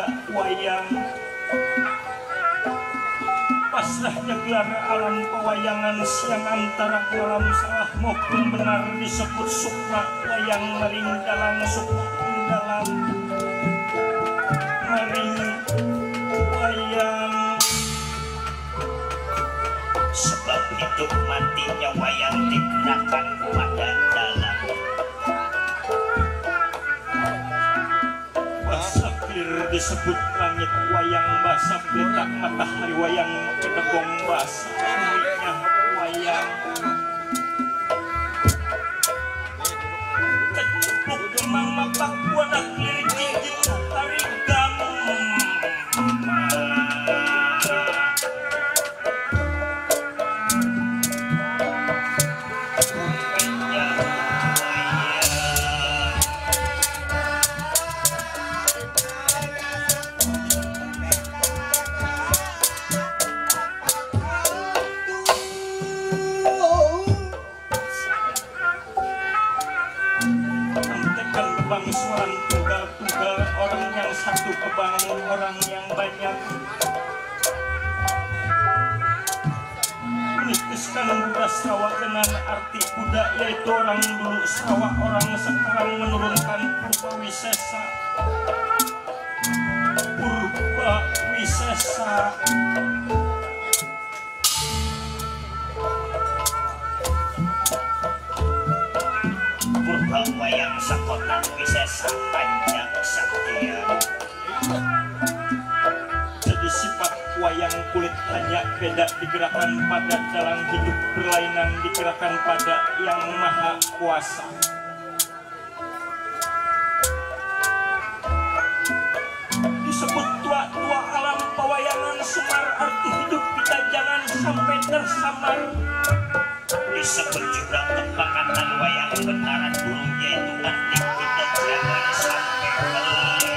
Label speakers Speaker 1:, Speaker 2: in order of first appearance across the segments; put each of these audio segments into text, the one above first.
Speaker 1: pada wayang pasrahnya gelar alam pewayangan siang antara alam salah maupun benar disebut sukma wayang maring dalam sukma dalam maring wayang.
Speaker 2: Sebab hidup matinya wayang digerakkan pada dalam.
Speaker 1: Basaklir disebut langit wayang basak letak matahari wayang kedegong basak miliknya wayang. Kecupluk kemang mapak wadah lir jinjing tarik gamu. Bangsuan tunggal-tunggal orang yang satu kebangun orang yang banyak menikiskan buah Sarawak dengan arti kuda yaitu orang dulu Sarawak orang sekarang menurunkan purba wisesa
Speaker 2: wayang sakota wisesa panjang satya.
Speaker 1: Jadi sifat wayang kulit hanya beda digerakkan pada dalam hidup berlainan digerakkan pada yang maha kuasa. Disebut tua-tua alam pewayangan semar arti hidup kita jangan sampai tersamar.
Speaker 2: Disebut juga kepakatan wayang bentaran burungnya itu arti kita jangan sampai keliru.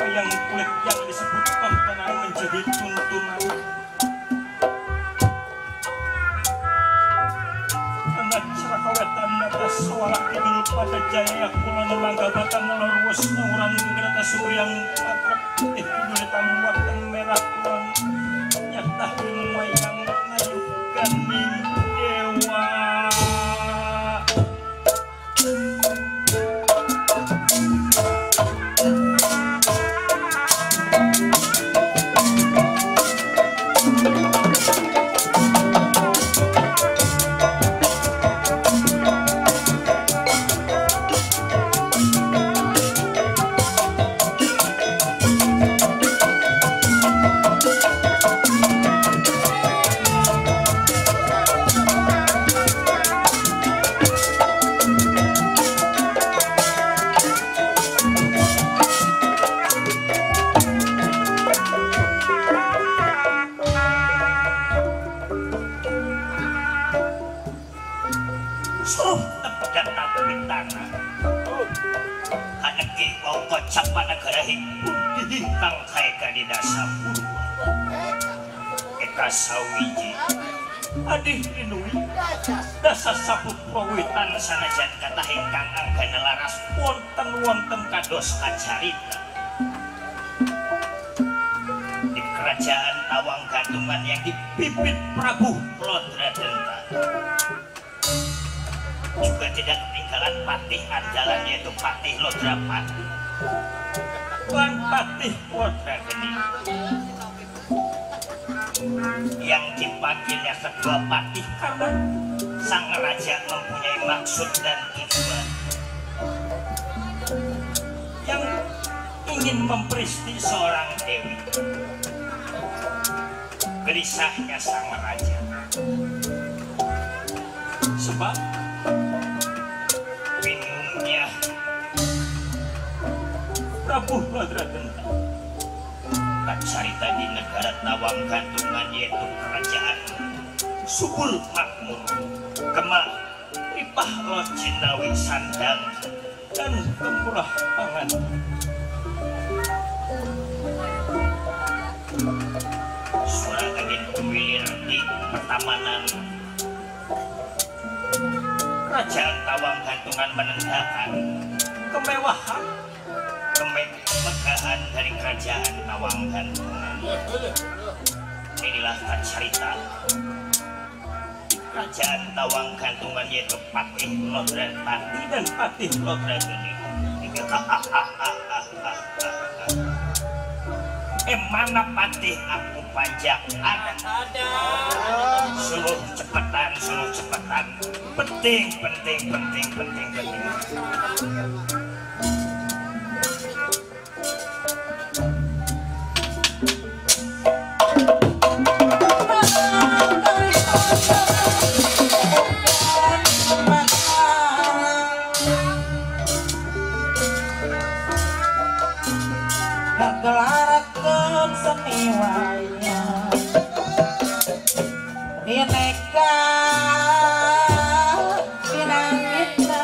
Speaker 1: Wayang kulit yang disebut tontonan menjadi tuntunan. Kawetan atas suara kidul pada jaya kulon mangga batang lorwos urang gerata suryang patrak putih kidul hitam watan merah kulon nyatahin wayang ngayukan ning dewa.
Speaker 2: Sawiji
Speaker 1: adih linui dasa saput pawitan
Speaker 2: sanajan kata hengkang anggana laras
Speaker 1: wonten kados kacarita
Speaker 2: di kerajaan Tawang Gantungan yang dipimpin Prabu Lodradenta. Juga tidak ketinggalan patih andalan yaitu Patih Lodrapati
Speaker 1: lan Patih Lodrageni
Speaker 2: yang dipanggilnya kedua patih karena sang raja mempunyai maksud dan tujuan
Speaker 1: yang ingin memperisti
Speaker 2: seorang dewi. Gelisahnya sang raja
Speaker 1: sebab
Speaker 2: bingungnya
Speaker 1: Prabu Lodradenta
Speaker 2: cerita di negara Tawang Gantungan yaitu kerajaan subur makmur kemah ripah lojinawi sandang
Speaker 1: dan kemurah pangan
Speaker 2: keamanan Kerajaan Tawang Gantungan menegakkan
Speaker 1: kemewahan
Speaker 2: kemegahan dari Kerajaan Tawang Gantungan. Inilah cerita Kerajaan Tawang Gantungan, yaitu Patih Lodran Pati dan Patih Lodran Geni. Mana Patih aku pajak ada. Suruh cepetan, penting.
Speaker 3: Gelarakeun seni wayang bineka binangitna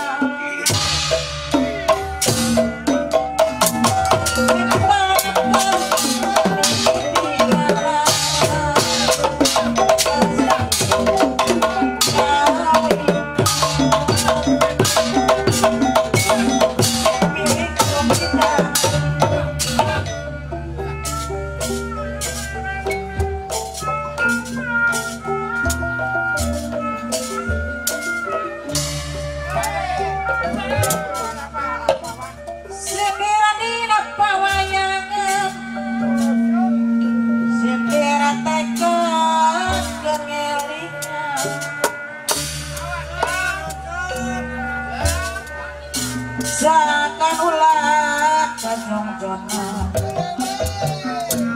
Speaker 3: Sakan ulah kajong-jona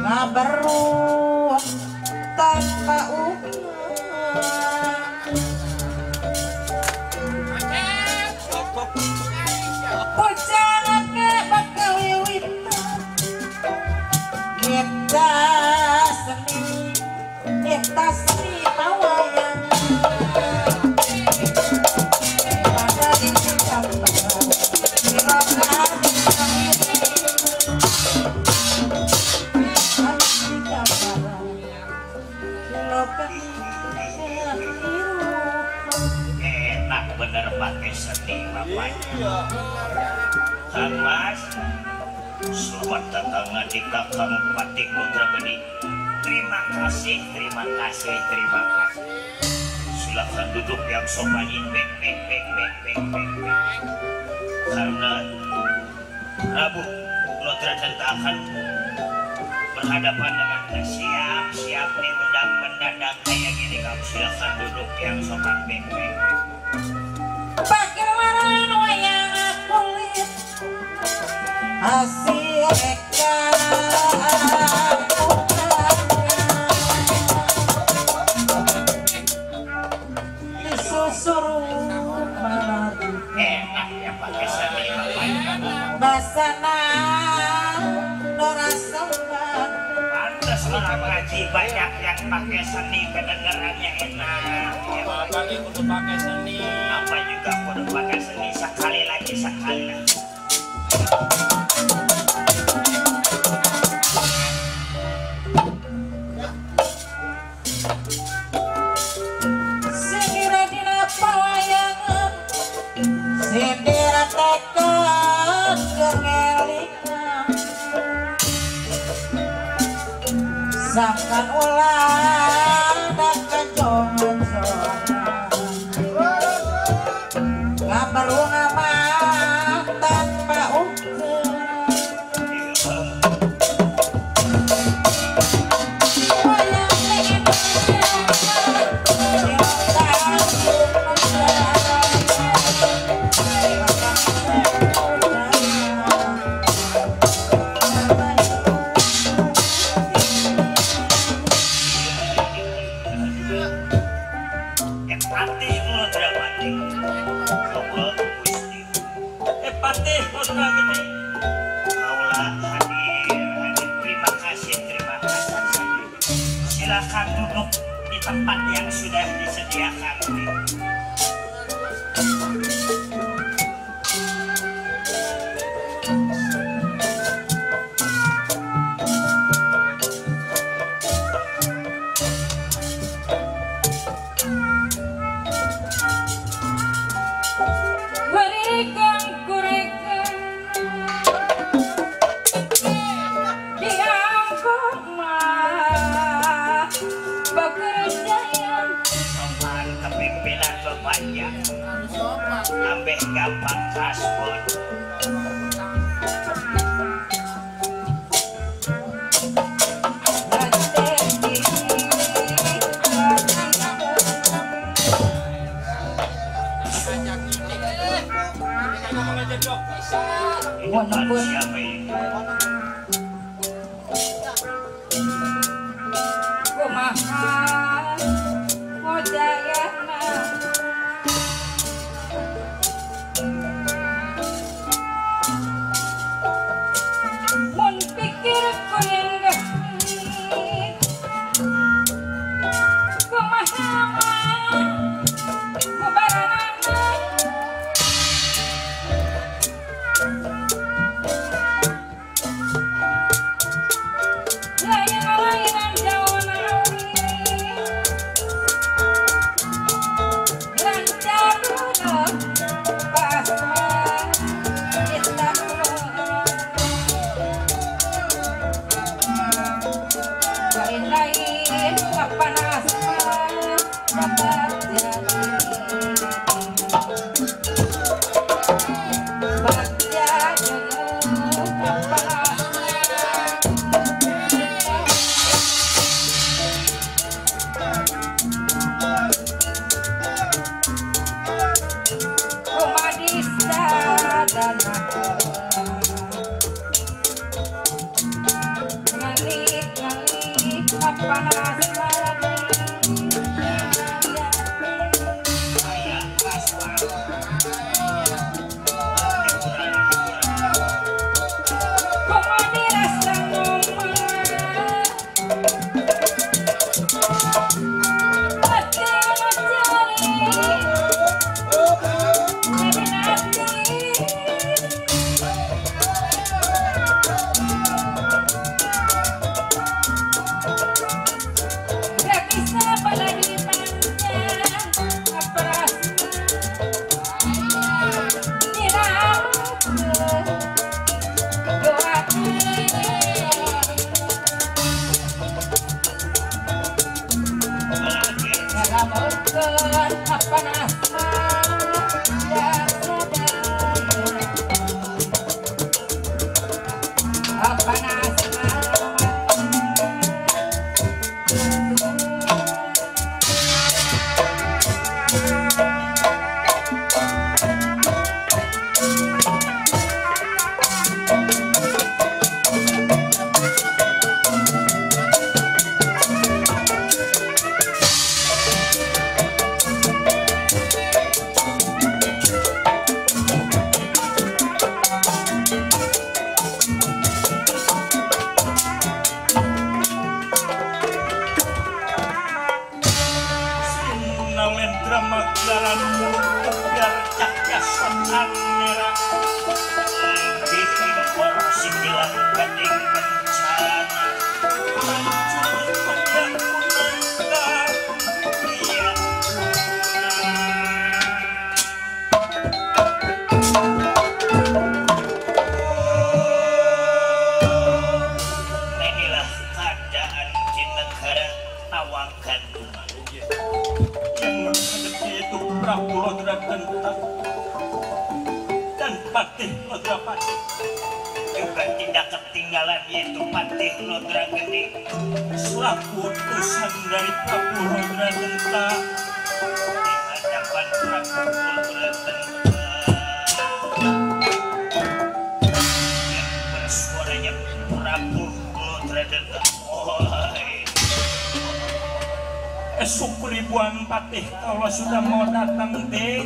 Speaker 3: ngaberuh tanpa Pujanake bakal wiwitan kita seni pawayang pada dicipta
Speaker 2: Enak bener pakai seni bapaknya. Kang Mas, selamat datang di Kakang Patih Lodran Geni. Terima kasih. Silakan duduk yang sopan. Karena Prabu Lodran akan berhadapan dengan siap nih mendadak kayak gini. Kamu silakan duduk yang sopan.
Speaker 3: Bagaimana wayang kulit hasil eka disusur malari
Speaker 2: Enak ya pakai seni bapaknya.
Speaker 3: basana dora sempat
Speaker 2: Pantes orang ngaji banyak yang pakai seni, kedengarannya enak.
Speaker 1: balik untuk pakai seni.
Speaker 2: Apa juga kudu pakai seni sekali lagi.
Speaker 3: sekira dina pawayangan sendera tekad kengelingan sakan ulah dan kejongan ngabaru ngaman tanpa ukur wayang
Speaker 2: Patih Lodran Geni.
Speaker 1: Patih Lodran Geni.
Speaker 2: Kaulah hadir. Terima kasih. Silakan duduk di tempat yang sudah disediakan.
Speaker 3: koma pekerjaan
Speaker 2: sopan kepimpinan bapaknya ambeh gampang kaspon siapa ini?
Speaker 3: kumaha ngojayana mun pikirku yang gahit kumaha kubaranana lain-lainan jauh nawi lancar udah pasma kita lain-lain panas dapat jadi bagja jeung panas Kumadisa dan ngalik-ngalik panas
Speaker 2: Saya kaspon
Speaker 3: kumadirasa ngomong hati mencari gak bisa apalagi panjang operasi tidak dalam ukur apa nasma tidak sadar apa nasma
Speaker 1: Namen drama gelaran mulut biar cakya setan merah
Speaker 2: bikin orang sindilan gading bencana
Speaker 1: hancur pada kunangka
Speaker 2: iya inilah keadaan di negara Tawangkan
Speaker 1: yang menghadapi itu Prabu Lodra Gentang dan Patih Lodra Patih
Speaker 2: juga tidak ketinggalan yaitu Patih Lodra Geni
Speaker 1: selaku utusan dari Prabu Lodra Gentang
Speaker 2: di hadapan Prabu Lodra Gentang yang bersuaranya Prabu Lodra Gentang.
Speaker 1: esuk ribuan Patih kalau sudah mau datang deh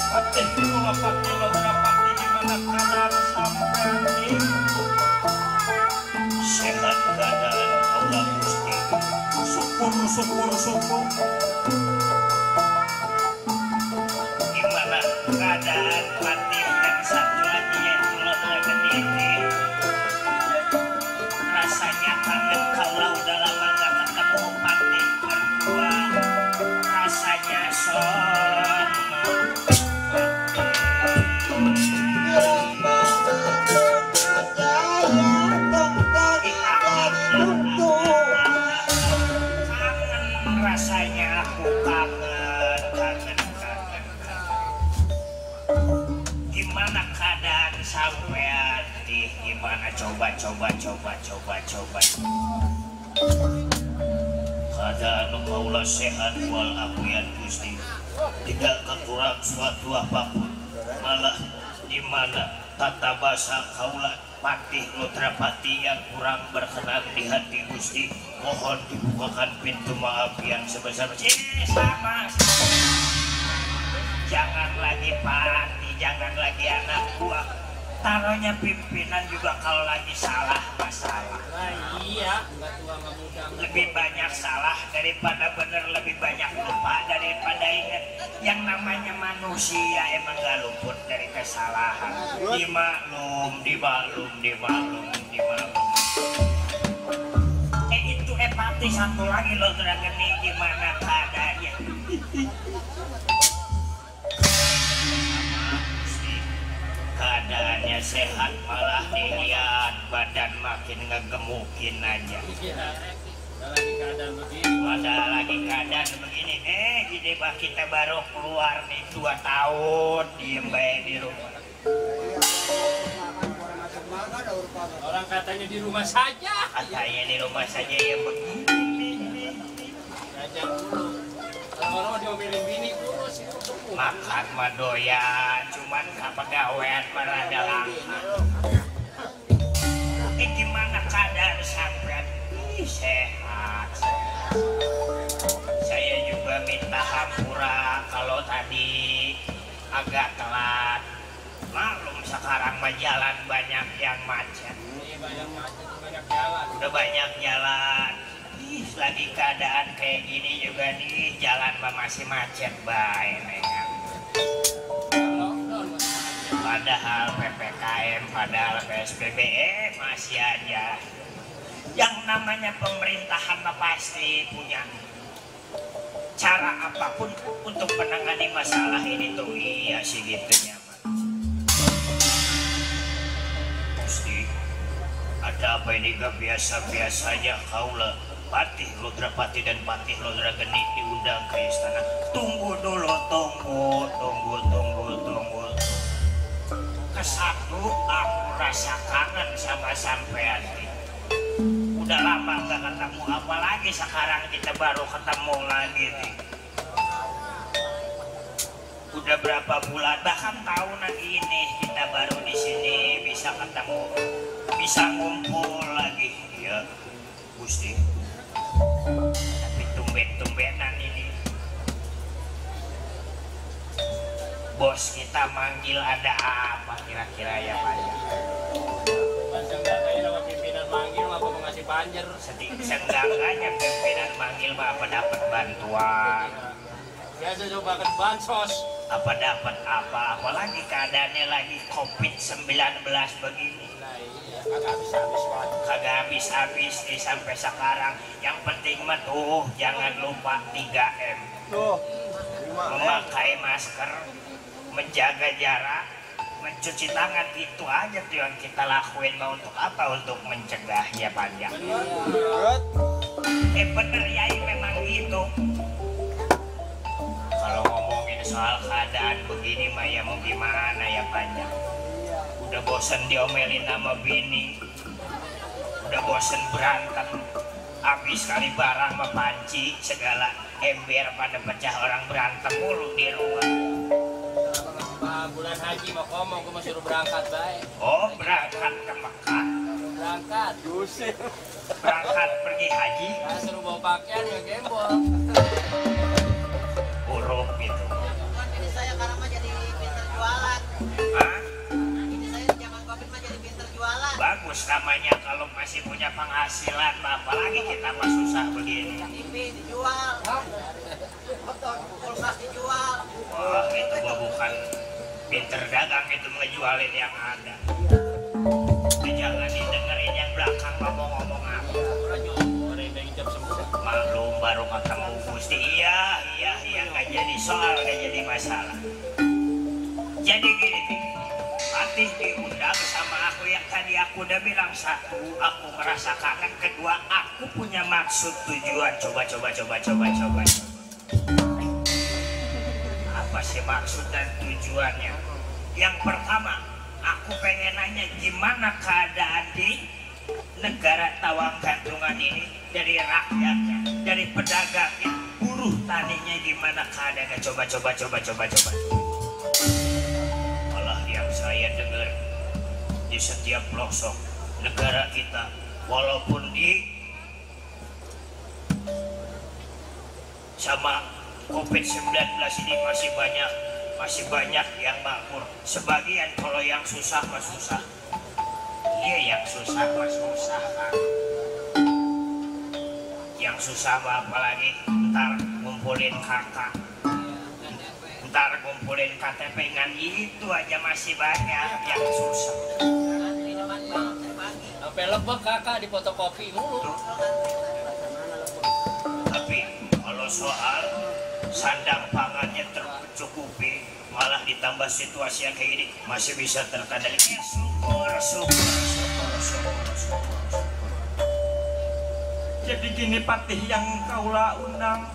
Speaker 1: Patih kula Patih Lodra Patih gimana keadaan sampean nih
Speaker 2: Sehat keadaan Allah Gusti.
Speaker 1: syukur
Speaker 2: Gimana keadaan Patih dan satu lagi yaitu Lodra Geni ini? Rasanya kangen kalau udah lama gak ketemu Patih berdua. Rasanya son. sampean gimana coba keadaan kaulah sehat walafiat Gusti, tidak kekurang suatu apapun, malah di mana tata bahasa kaulah patih Lotrapati yang kurang berkenan di hati Gusti, mohon dibukakan pintu maaf yang sebesar-besarnya. Sama jangan lagi Pati, jangan lagi anak buah, taruhnya pimpinan juga kalau lagi salah masalah.
Speaker 4: Nah, iya, nggak tua nggak muda.
Speaker 2: Lebih banyak salah daripada bener, lebih banyak lupa daripada ingat. Yang namanya manusia emang gak luput dari kesalahan. Dimaklum. Itu Pati satu lagi loh Drageni, gimana keadaannya? Keadaannya sehat, malah dilihat badan makin ngegemukin aja. Ada lagi keadaan begini. Gini bah kita baru keluar nih 2 tahun diem baik di rumah.
Speaker 4: Orang katanya di rumah saja.
Speaker 2: Katanya di rumah saja ya begini.
Speaker 4: Jajan dulu. Orang-orang diomelin bini kurus itu.
Speaker 2: Makan mah doyan, cuman kapagawean merada langka. Gimana keadaan sampean? Sehat. Saya juga minta hampura kalau tadi agak telat. Maklum sekarang mah jalan banyak yang macet.
Speaker 4: Banyak macet, banyak jalan.
Speaker 2: Udah banyak jalan. Lagi keadaan kayak gini juga nih, jalan mah masih macet bae nengan. Padahal PPKM, padahal PSBB masih aja. Yang namanya pemerintahan mah pasti punya cara apapun untuk menangani masalah ini tuh. Iya sih gitunya mah. Gusti, ada apa ini gak biasa-biasanya kaulah Patih Lotrapati dan Patih Lotrageni diundang ke istana. Tunggu dulu, tunggu. Kesatu aku rasa kangen sama sampean. Udah lama gak ketemu, apalagi sekarang kita baru ketemu lagi nih. Udah berapa bulan, bahkan tahunan ini kita baru di sini bisa ketemu, bisa ngumpul lagi ya Gusti. Tapi tumben-tumbenan ini bos kita manggil, ada apa kira-kira ya Pak ya?
Speaker 4: Panjang datanya sama pimpinan manggil apa mau ngasih panjer?
Speaker 2: Seenggaknya pimpinan manggil mah apa dapat bantuan,
Speaker 4: Biasa coba ke bansos.
Speaker 2: apa dapat apa, apalagi keadaannya lagi COVID-19 begini.
Speaker 4: Nah iya, kagak habis-habis banget.
Speaker 2: Kagak habis-habis nih sampai sekarang. Yang penting mah tuh jangan lupa 3M. Memakai masker, menjaga jarak, mencuci tangan, itu aja tuh yang kita lakuin. Mau untuk apa? Untuk mencegahnya panjang. Bener ya, memang gitu. Kalau ngomongin soal keadaan begini mah ya mau gimana ya panjang. Udah bosen diomelin sama bini, udah bosen berantem, habis kali barang sama panci segala ember pada pecah, orang berantem mulu di rumah.
Speaker 4: Bulan haji mau ngomong, gue mau suruh berangkat baik.
Speaker 2: Oh, berangkat ke Mekah,
Speaker 4: Berangkat. Yusir.
Speaker 2: berangkat pergi haji,
Speaker 4: Nah, suruh bawa pakaian ya gembol.
Speaker 2: huruf gitu.
Speaker 5: Ini saya sekarang mah jadi pinter jualan.
Speaker 2: Hah?
Speaker 5: Ini saya zaman covid mah jadi pinter jualan.
Speaker 2: Bagus namanya kalau masih punya penghasilan, apalagi kita mah susah begini.
Speaker 5: TV dijual, kulkas dijual.
Speaker 2: Wah, itu gua bukan pinter dagang, itu ngejualin yang ada. Jangan didengerin yang belakang ngomong-ngomong apa. Maklum baru ketemu Gusti. Iya, nggak jadi soal, nggak jadi masalah. Jadi gini nih, Patih diundang sama aku yang tadi aku udah bilang. 1, aku merasa kangen. 2, aku punya maksud tujuan. Coba. Apa sih maksud dan tujuannya? Yang pertama, aku pengen nanya gimana keadaan di negara tawang gantungan ini, dari rakyatnya, dari pedagangnya, buruh taninya, gimana keadaannya? Coba. Malah yang saya dengar di setiap pelosok negara kita, walaupun di sama COVID-19 ini masih banyak yang makmur. Sebagian kalau yang susah mah susah. Iya, yang susah mah susah kan. Yang susah mah apalagi ntar ngumpulin kakak, ntar ngumpulin KTP, dengan itu aja masih banyak yang susah.
Speaker 4: Sampai lebek kakak di fotokopi mulu.
Speaker 2: Tapi kalau soal sandang pangannya tercukupi, malah ditambah situasi yang kayak gini masih bisa terkendali. Ya, syukur.
Speaker 1: Jadi gini patih yang kaula undang.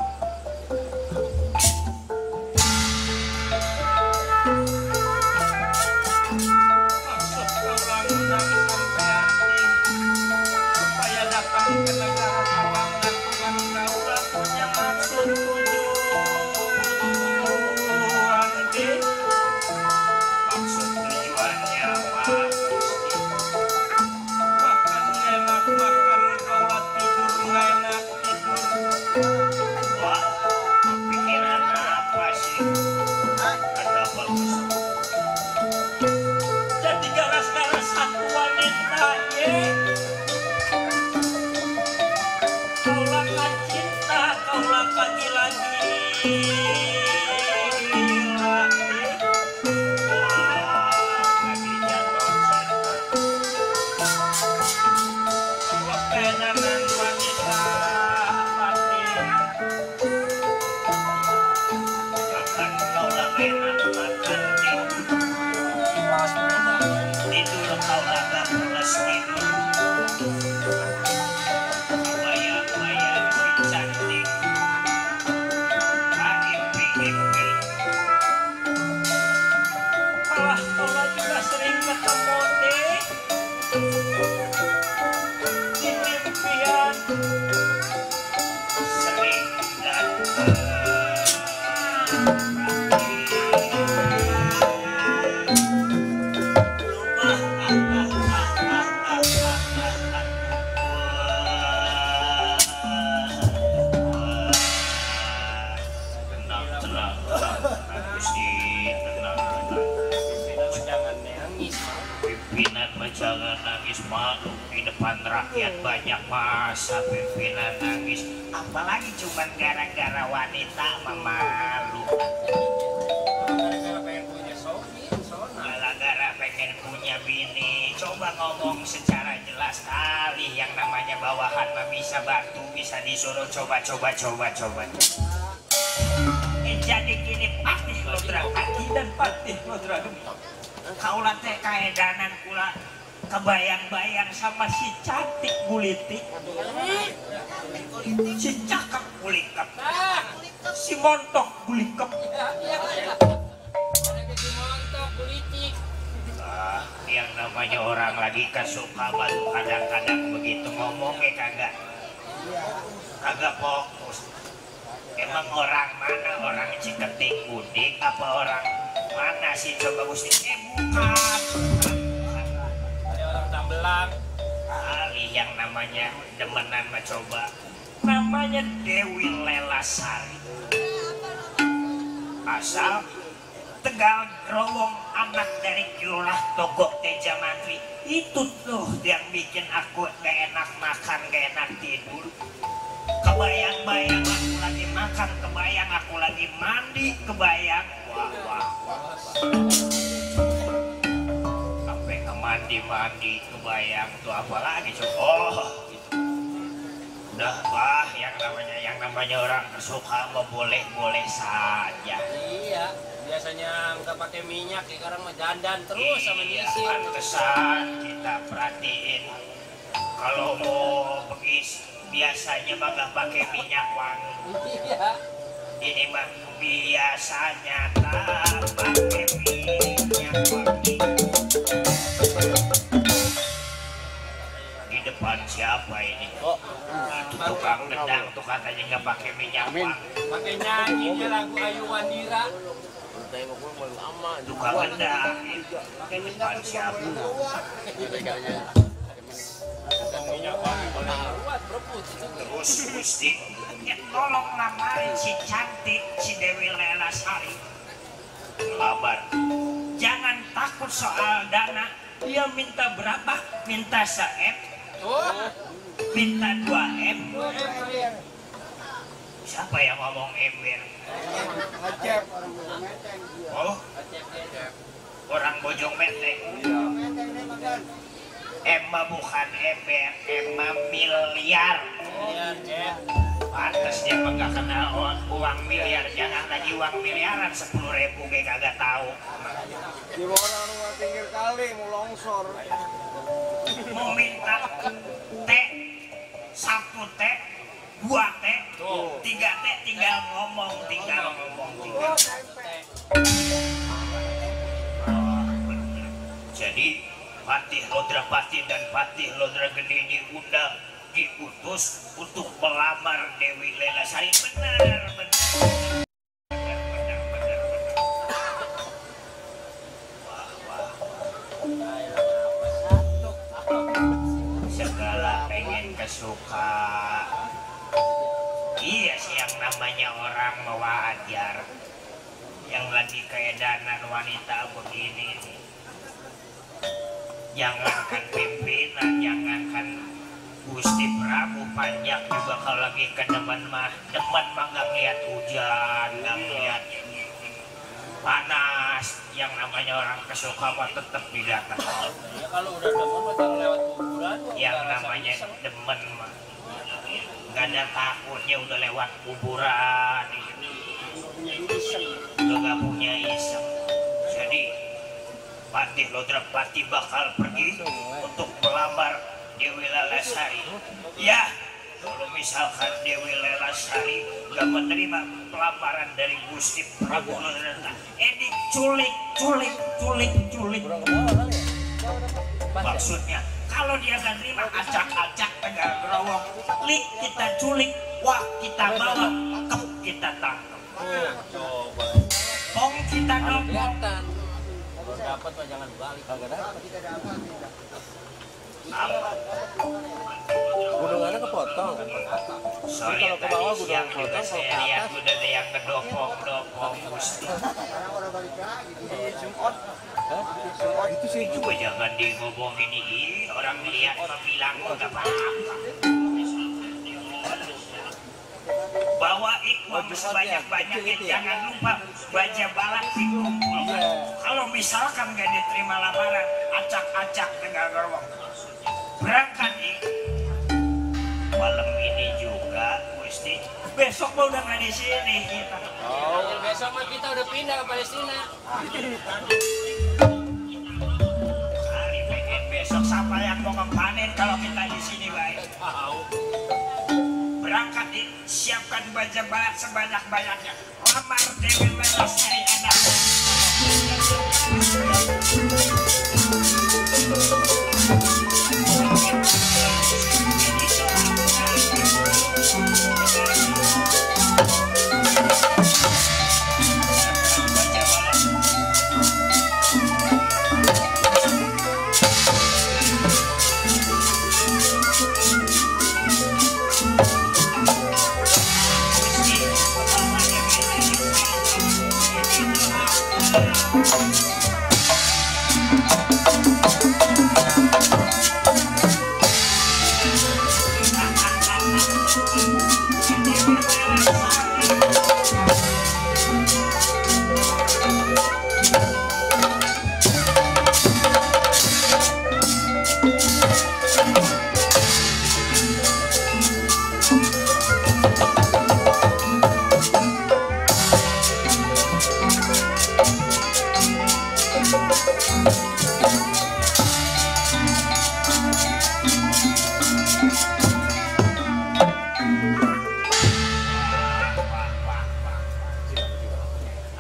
Speaker 1: Maksud kaula undang sampean supaya datang ke negara tawang gantungan, kaula punya maksud tujuan di.
Speaker 2: Maksud tujuannya mah
Speaker 1: Makan enak, makan kaula tidur enak tidur.
Speaker 2: wah, pikiran apa sih? Ada bagus.
Speaker 1: Jadi gara-gara satu wanita kaulah kan cinta, kaulah lagi kaulah penanan wanita mati.
Speaker 2: Makan kaulah enak, makan tidur kaulah gak pulas tidur. Bayang-bayang si cantik, impi-impi.
Speaker 1: Malah kaulah juga sering ketemu di mimpian.
Speaker 2: Sering datang. Tenang, Gusti, tenang.
Speaker 4: Jangan nangis.
Speaker 2: Pimpinan mah jangan nangis, malu di depan rakyat banyak masa pimpinan nangis, apalagi cuman gara-gara wanita mah malu.
Speaker 4: Gara-gara pengen punya sona.
Speaker 2: Gara-gara pengen punya bini, coba ngomong secara jelas kali, yang namanya bawahan mah bisa bantu, bisa disuruh coba. Jadi gini patih lodra kaki dan patih lodra gemi. Kaulah teh kaedanan kula kebayang-bayang sama si cantik gulitik, si cakep gulikep, si montok gulikep.
Speaker 4: Ada montok politik.
Speaker 2: Yang namanya orang lagi kesuka baru kadang-kadang begitu ngomongnya kagak fokus. Emang orang mana, orang Ciketing Udik apa orang mana sih, coba Gusti? Bukan.
Speaker 4: Ada orang Tambelang.
Speaker 2: Kali yang namanya demenan mah coba. Namanya Dewi Lelasari. Asal Tegal Growong, anak dari Kiulah Togok Teja Mantri. Itu tuh yang bikin aku gak enak makan, gak enak tidur. Kebayang-bayang aku lagi makan, kebayang aku lagi mandi, kebayang. Wah. Sampai ke mandi, kebayang tuh apa lagi coba. Oh, gitu. Udah, wah, yang namanya orang suka mau boleh saja.
Speaker 4: Iya, biasanya nggak pakai minyak, sekarang mah dandan terus sama
Speaker 2: Iya,
Speaker 4: nyisir.
Speaker 2: pantesan kita perhatiin kalau mau begis biasanya mah nggak pakai minyak wangi.
Speaker 4: Iya.
Speaker 2: Ini mah biasanya tak pakai minyak wangi.
Speaker 6: Amin.
Speaker 4: Pakai nyanyinya lagu Ayu Wandira.
Speaker 2: Duka benda. Pakai minta siapa? Terus Gusti, tolong lamarin si cantik si Dewi Lelasari. Labar. Jangan takut soal dana. Dia minta berapa? Minta 1M. Minta 2M. Siapa yang ngomong ember? Oh, orang Bojong Menteng. Emma bukan ember, Emma miliar. Pantes dia nggak kenal uang miliar. Jangan lagi uang miliaran 10.000 kayak kagak tahu.
Speaker 6: Di orang rumah pinggir kali mau longsor.
Speaker 2: Mau minta teh, 1 teh, 2 teh, 3 teh, tinggal ngomong. Jadi Patih Lodrapati dan Patih Lodragede diutus untuk melamar Dewi Lelasari. Benar. Segala pengen kesuka. Iya sih yang namanya orang mewajar. Yang lagi keedanan wanita begini nih. Jangankan pimpinan, jangankan Gusti Prabu Panjang juga kalau lagi ke demen mah nggak ngeliat hujan, nggak ngeliat panas. Yang namanya orang kesuka mah tetap didatang.
Speaker 4: Ya kalau udah demen mah kalau lewat kuburan.
Speaker 2: Yang namanya demen mah nggak ada takutnya udah lewat kuburan. Udah nggak punya iseng. Jadi Patih Lodrapati bakal pergi untuk melamar Dewi Lelasari. Ya, kalau misalkan Dewi Lelasari gak menerima pelamaran dari Gusti Prabu Lodrapati, diculik. Maksudnya, kalau dia gak terima, acak-acak tegal gerowong, klik kita culik, wah kita bawa, kita tangkap. Tong kita nopong.
Speaker 4: Dapat mah jangan balik.
Speaker 6: Gunungannya kepotong.
Speaker 2: Sorry
Speaker 6: Kalau ke bawah
Speaker 2: tadi
Speaker 6: gunung
Speaker 2: siang juga
Speaker 6: potong,
Speaker 2: saya
Speaker 6: kalau ke
Speaker 2: lihat
Speaker 6: atas.
Speaker 2: udah ada yang ngedopong Gusti.
Speaker 6: Itu sih.
Speaker 2: Juga jangan ngomongin ini, orang lihat bilang gak apa-apa. Bawa ikhwan sebanyak-banyaknya, jangan lupa baja balak dikumpulkan. Kalau misalkan gak diterima lamaran, acak-acak tegal gerwong. Berangkat malam ini juga Gusti. Besok mah udah gak di sini kita.
Speaker 4: Besok mah kita udah pindah ke Palestina.
Speaker 2: Kali pengen besok siapa yang mau ngepanen kalau kita di sini baik. Berangkat siapkan baja balat sebanyak-banyaknya. Lamar Dewi Lelasari anak.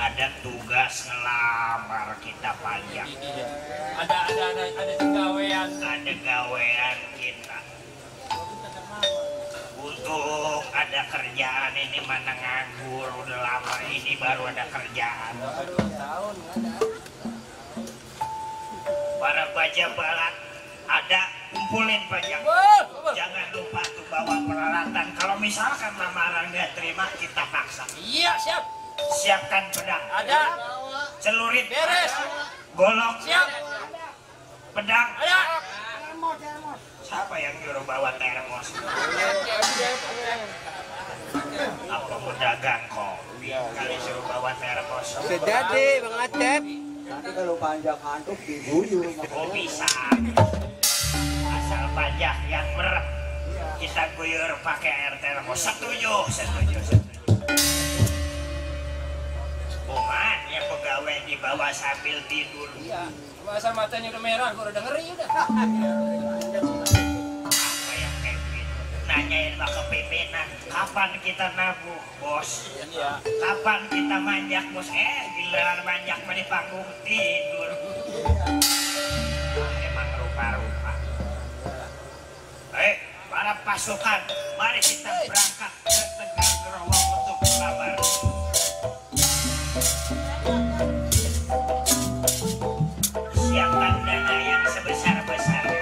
Speaker 2: Ada tugas ngelamar kita panjang.
Speaker 4: Ada gawean.
Speaker 2: Ada gawean kita. untung ada kerjaan, ini mana nganggur udah lama ini baru ada kerjaan.
Speaker 4: 2 tahun ada.
Speaker 2: Para baja balat ada, kumpulin pajak.
Speaker 4: Bul.
Speaker 2: Jangan lupa tuh bawa peralatan. Kalau misalkan lamaran dia terima, kita paksa.
Speaker 4: Iya, siap.
Speaker 2: Siapkan pedang,
Speaker 4: Ada.
Speaker 2: celurit,
Speaker 4: Beres.
Speaker 2: golok,
Speaker 4: Siap.
Speaker 2: pedang.
Speaker 4: Ada.
Speaker 2: Siapa yang nyuruh bawa termos? Apa mau dagang kopi kali suruh bawa termos?
Speaker 6: Sejadi Bang Acep.
Speaker 5: Nanti kalau panjang ngantuk diguyur.
Speaker 2: Oh bisa. Asal pajak yang merem kita guyur pakai air termos. Setuju. Bukan yang pegawai dibawa sambil tidur.
Speaker 4: Iya. Masa matanya udah merah, gua udah ngeri udah.
Speaker 2: Apa yang kayak gitu? Nanyain mah kepimpinan, kapan kita nabung, bos?
Speaker 4: Iya.
Speaker 2: Kapan kita manjak, bos? Giliran manjak mah di panggung tidur. Emang rupa-rupa. Para pasukan, mari kita berangkat ke Tegal Gerowong untuk kabar. Siapkan dana yang sebesar-besarnya.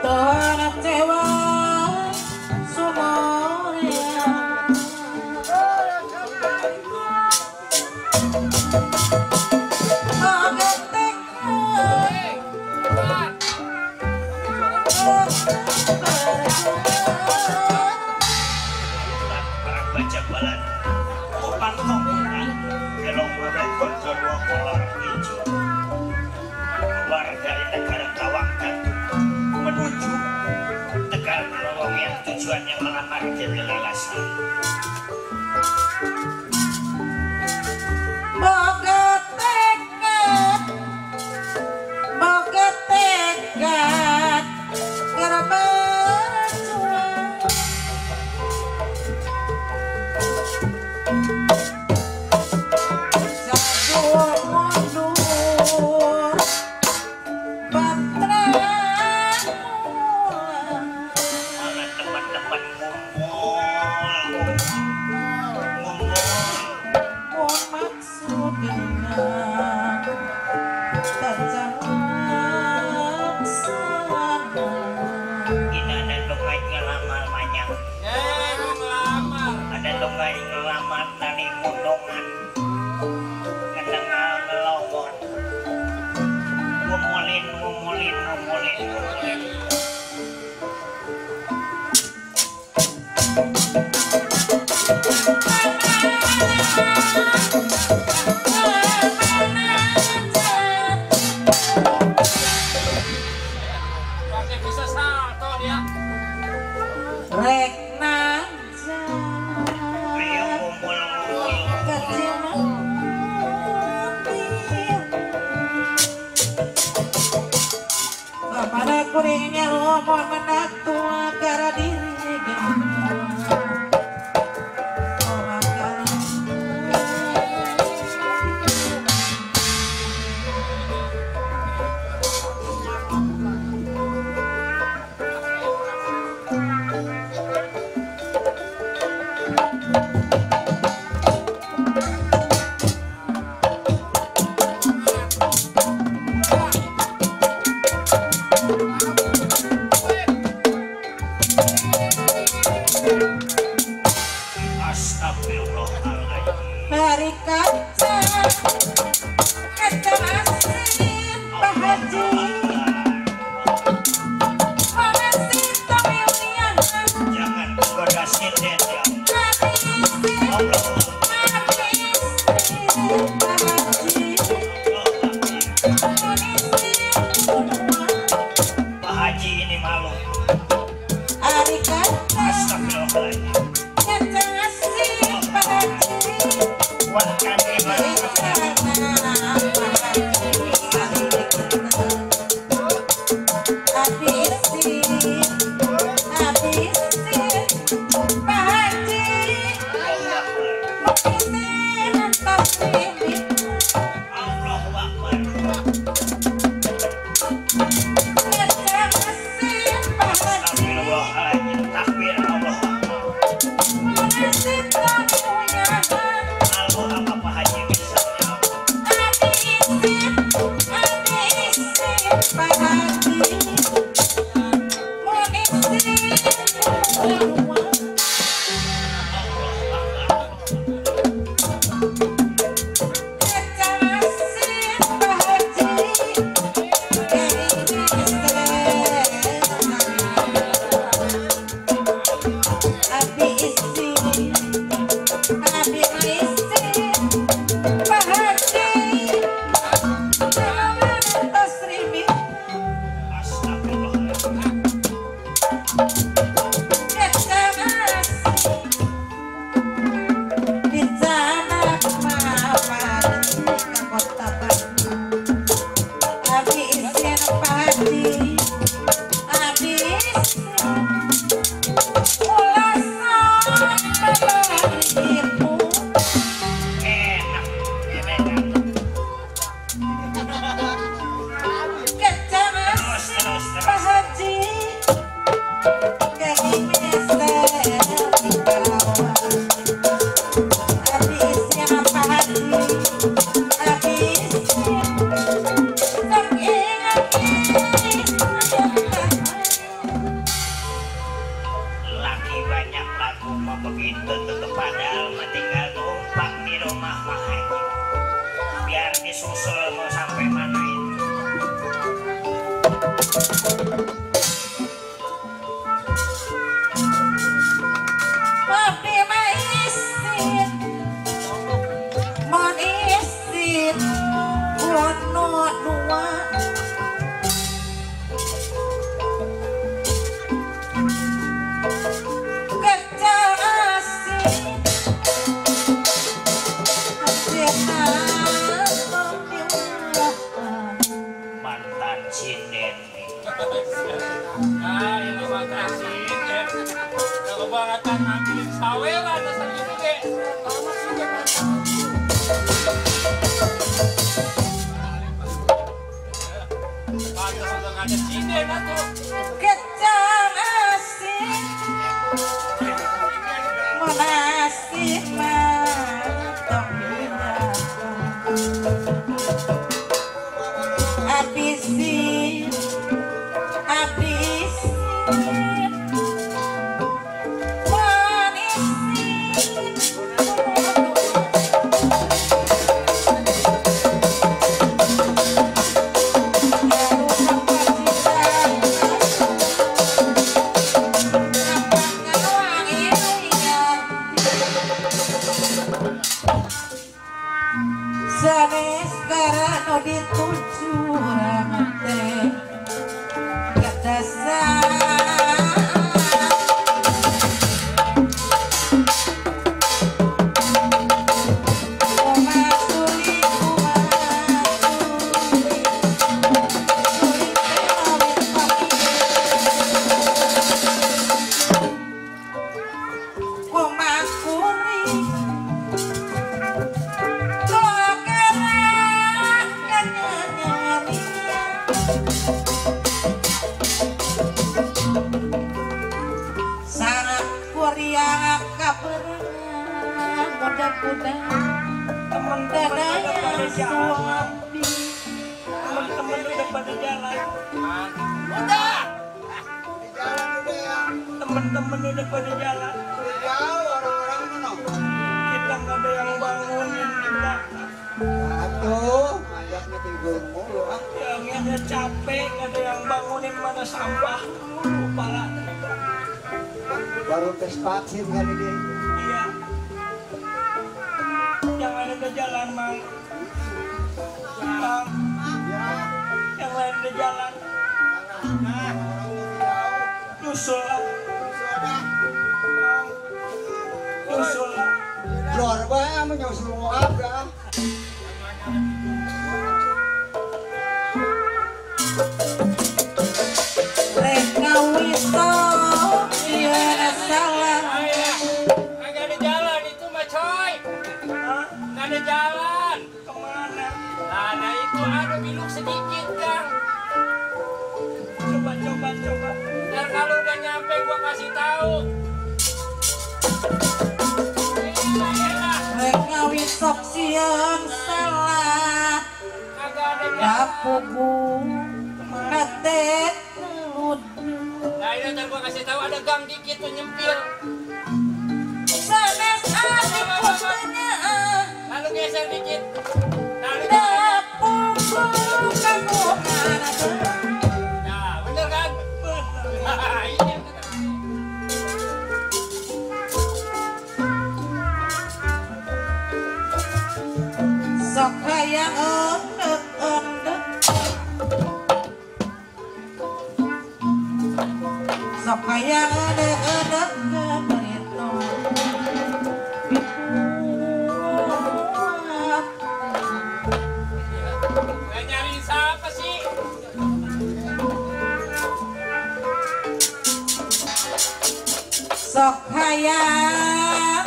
Speaker 3: Tanah tewa semuanya
Speaker 2: Para baca balan, kupang tongkongan, gelong berekor kedua kolor hijau. Keluar dari negara Kawangkan menuju Tegal Gerowong yang tujuannya melamar Dewi Lalasan.
Speaker 3: Boga tekad keramajuan jatuh mundur bantran
Speaker 2: Mana teman-teman ngumpul.
Speaker 3: mun maksudnya terjelaksana
Speaker 2: Ini ada dongeng ngelamar manyang.
Speaker 4: Mau ngelamar.
Speaker 2: Ada dongeng ngelamar dari mundongan. Kedengar ngelongon. Ngumulin.
Speaker 4: Pakai bisa salto dia.
Speaker 3: rek naja
Speaker 2: Ayo ngumpul.
Speaker 3: kecil pada kuringnya lumur mendak tua gara diri
Speaker 2: Astagfirullahaladzim.
Speaker 3: hari kaca kaca asin bahaji mengasih kamiunian
Speaker 2: Jangan goda sinden ya.
Speaker 3: habisi
Speaker 2: Allah. Pak Haji ini malu. Astagfirullahaladzim. Kuatkan iman.
Speaker 3: Habisi, habisi, Pak Haji.
Speaker 4: Nah, ini mah kasih ya. Kalau banget kan ambil saweran dasar itu ge. Pantas udah ada sinden atuh.
Speaker 3: Kecang asih menasih matang habisin sanes karena dituju ramate kedasar
Speaker 1: teman-teman udah pada jalan. Teman-teman udah pada jalan. Kita nggak ada yang bangunin kita.
Speaker 5: Aduh, ajaknya tidur mulu ah.
Speaker 1: Yang capek, nggak ada yang bangunin, mana sampah mulu pala.
Speaker 5: Baru tes vaksin kali ini.
Speaker 1: Iya. Jangan ada jalan, Mang. Mang. Yang lain ada jalan. Nyusul lah. Nyusul lah.
Speaker 5: Luar biasa menyusul mau apa?
Speaker 3: Reka wiso iya salah
Speaker 4: Kagak ada jalan itu mah coy. Nggak ada jalan.
Speaker 1: Kemana?
Speaker 4: Nah itu ada biluk sedikit Kang.
Speaker 1: Coba.
Speaker 4: Ntar kalau udah nyampe gua kasih tahu.
Speaker 3: Reka wiso sieun salah
Speaker 4: Kagak ada jalan.
Speaker 3: dapugu kate
Speaker 4: Nah ini ntar gua kasih tahu ada gang dikit tuh nyempil.
Speaker 3: sanes adik putenya
Speaker 4: Lalu geser dikit. Lalu
Speaker 3: dapugu kagungan
Speaker 4: Nah bener kan? Ini
Speaker 3: sok hayang endek sok hayang endek berito
Speaker 4: nggak nyari siapa sih?
Speaker 3: sok hayang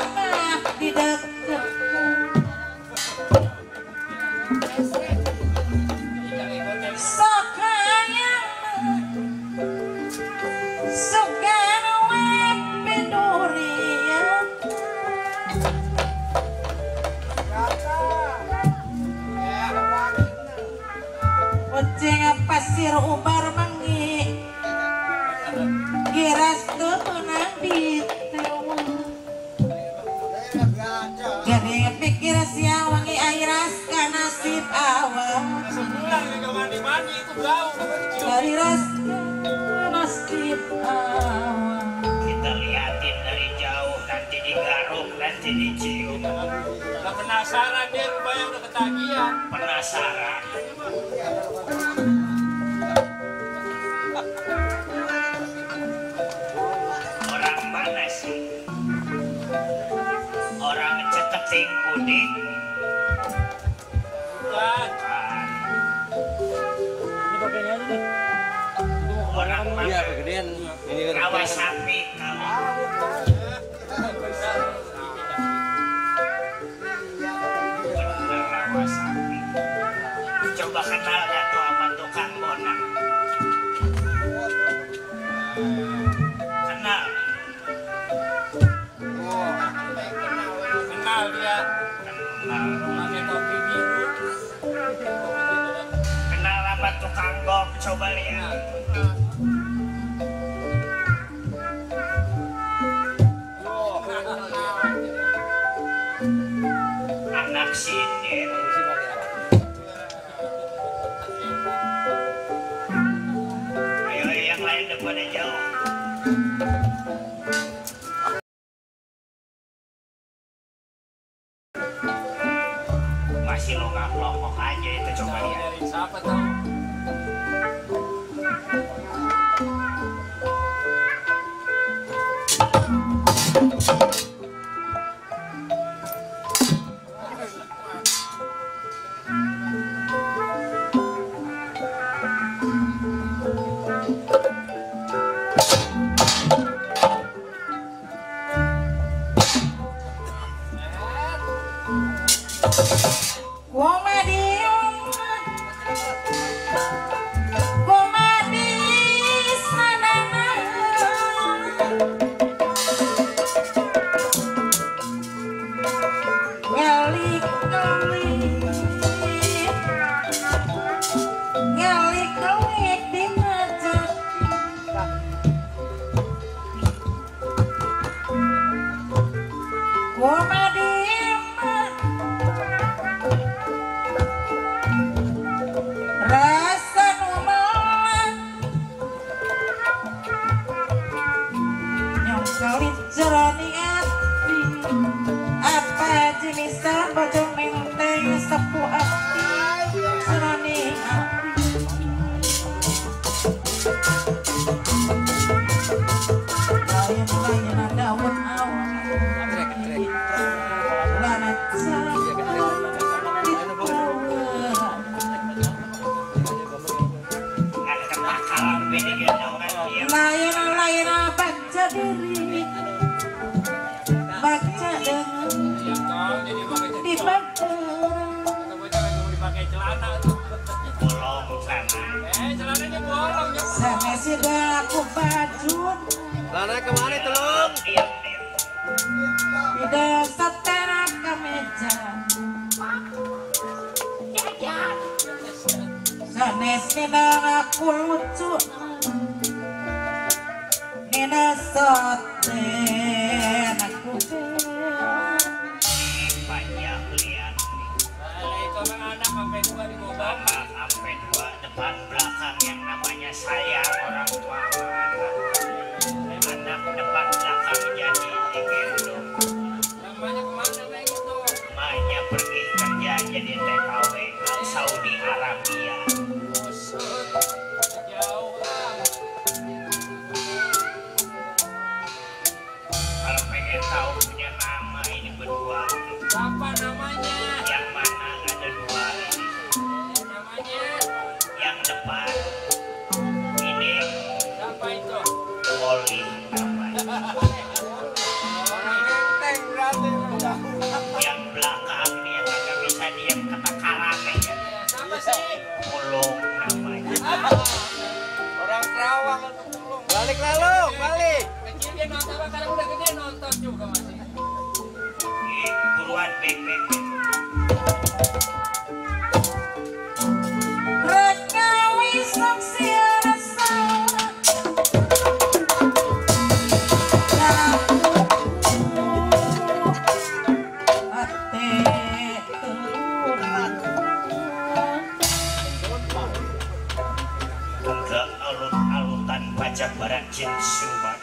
Speaker 3: di deket sok hayang sugan wepe durian Ojeng pasir ubar mangi giras teunang ditewa gede pikir siang wangi airas ka nasib awak
Speaker 4: Sebulan nggak mandi-mandi itu jauh.
Speaker 3: dari ras nasib awak
Speaker 2: Kita liatin dari jauh, nanti digaruk, nanti dicium.
Speaker 4: Nggak penasaran dia rupanya udah ketagihan.
Speaker 2: Penasaran. Orang mana sih? Orang ceketing udik.
Speaker 4: Bukan.
Speaker 2: Orang orang
Speaker 6: Iya, kegedean. Ini kan
Speaker 2: rawa sapi kali. Bener rawa sapi. Coba kenal gak tuh sama tukang bonak? Kenal?
Speaker 4: Kenal dia.
Speaker 2: Kenal.
Speaker 4: Pakai topi biru.
Speaker 2: Kenal sama tukang gok? Coba lihat. Anak sindir. Ayo yang lain daripada jauh. Masih longok aja itu, coba lihat.
Speaker 4: Dari siapa tahu?
Speaker 6: Lana kemana telung?
Speaker 3: Tidak setera kemeja sanes nina aku lucu nina soten aku
Speaker 2: Banyak lihat.
Speaker 4: Itu orang anak sampai dua di mobil.
Speaker 2: Bapak sampai dua depan belakang yang namanya sayang orang tua. Anak depan belakang jadi digendong.
Speaker 4: Namanya kemana kayak gitu?
Speaker 2: Emaknya pergi kerja jadi TKW Saudi Arabia.
Speaker 4: Busut. Jauh lah.
Speaker 2: Kalau pengen tahu punya nama ini berdua,
Speaker 4: Siapa namanya?
Speaker 2: yang mana ada dua ini?
Speaker 4: Namanya
Speaker 2: Yang depan ini
Speaker 4: siapa itu?
Speaker 2: Oli namanya.
Speaker 6: Orang enteng berarti.
Speaker 2: Yang belakang ini yang kagak bisa diam kata karate ya.
Speaker 4: Siapa sih?
Speaker 2: Mulung namanya.
Speaker 6: Orang Kerawang atau telung. Balik lalu, balik.
Speaker 4: Kecil dia nonton, sekarang udah gede nonton juga masih.
Speaker 2: Buruan bebek.
Speaker 3: rekawi saksi rasa
Speaker 2: Ke alun-alutan pajak barat Jinsuman.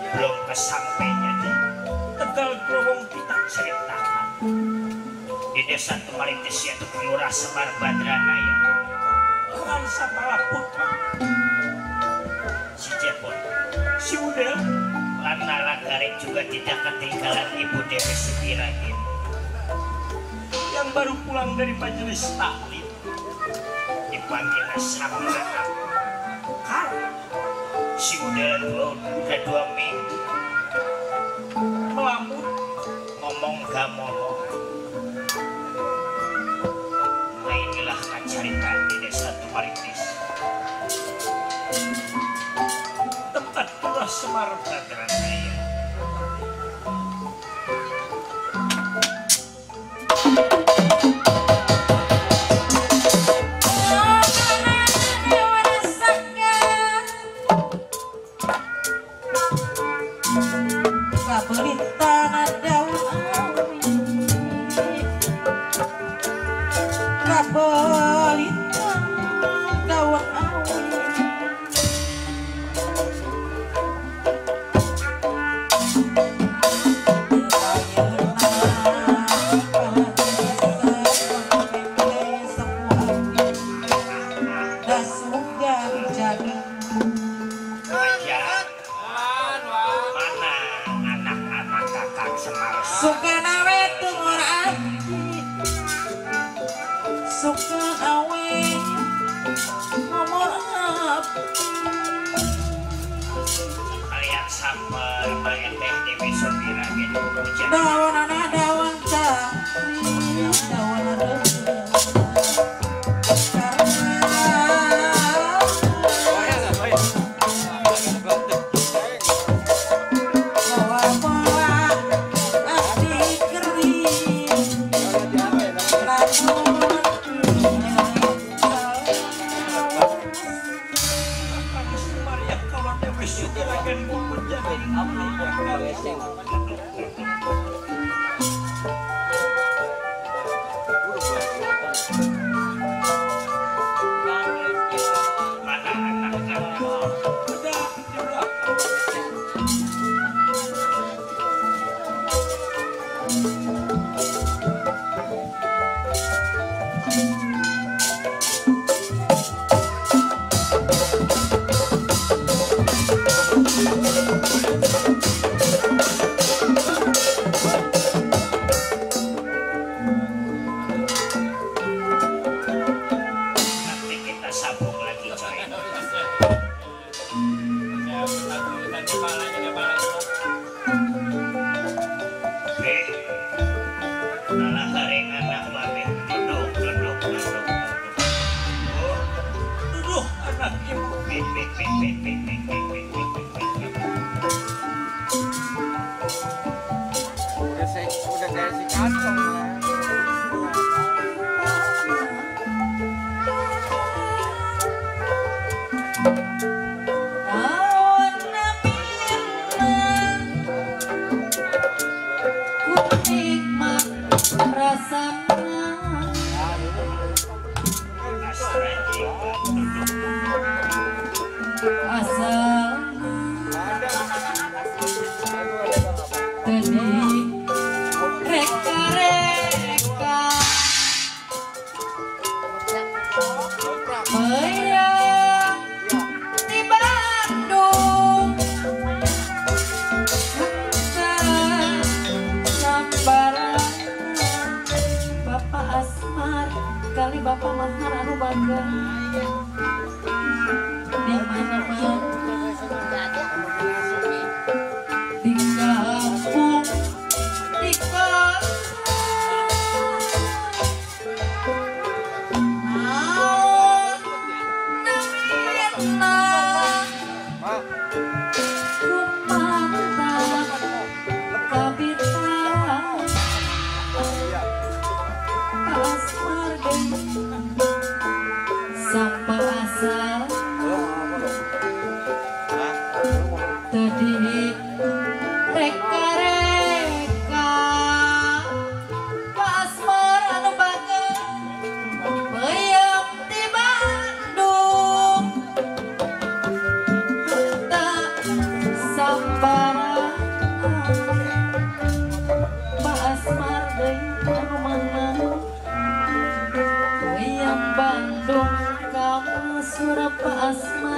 Speaker 2: Belum kesampainya di Tegal Growong kita ceritakan. Di desa Tumaritis yaitu Kelurahan Semar Badranaya. Dengan Sapala Putra. Si Jepun, si Udel, Lana Garing juga tidak ketinggalan Ibu Dewi Sibiragin yang baru pulang dari majelis taklim. Di dipanggil sama kan si udah dua minggu melamun ngomong gak ngomong. Nah inilah cerita di desa Tumaritis
Speaker 1: tempat Pulau Semar
Speaker 2: Dataran Raya.
Speaker 3: Surapa asma